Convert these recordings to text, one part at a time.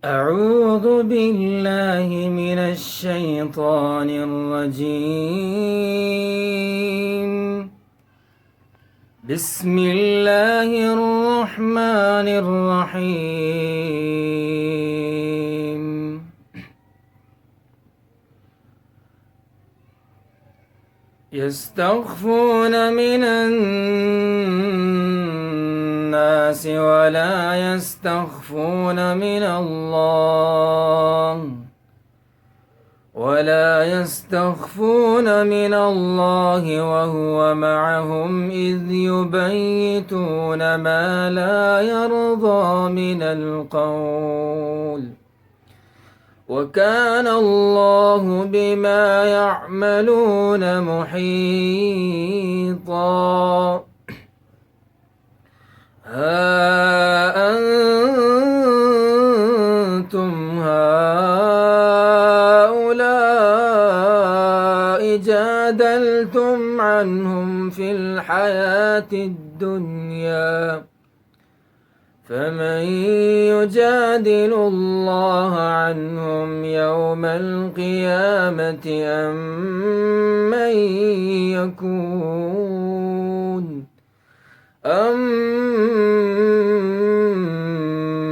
أعوذ بالله من الشيطان الرجيم. بسم الله الرحمن الرحيم. يستخفون من الناس ولا يستخفون من الله وهو معهم إذ يبيتون ما لا يرضى من القول وكان الله بما يعملون محيطا. ها أنتم هؤلاء جادلتم عنهم في الحياة الدنيا فمن يجادل الله عنهم يوم القيامة أم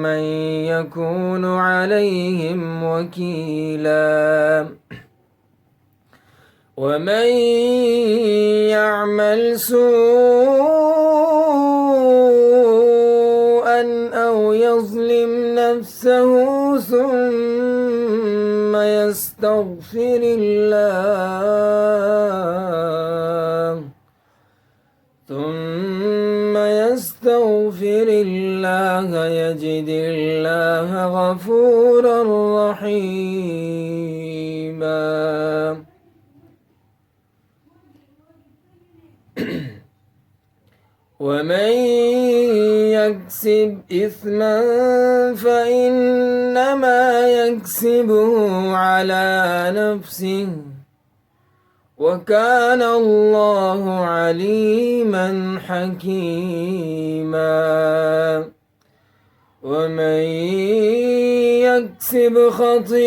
من يكون عليهم وكيلا. ومن يعمل سوءا أو يظلم نفسه ثم يستغفر الله يجد الله غفورا رحيما. ومن يكسب إثما فإنما يكسبه على نفسه وكان الله عليما حكيما. ومن يكسب خطيئة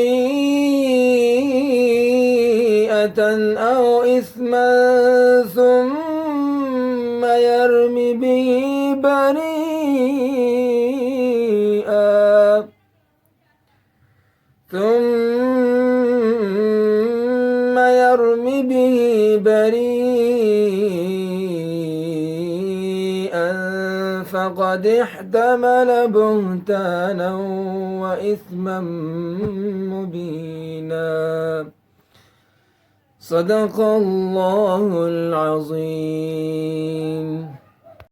أو إثما ثم يرم به بريئا فقد احتمل بهتانا وإثما مبينا. صدق الله العظيم.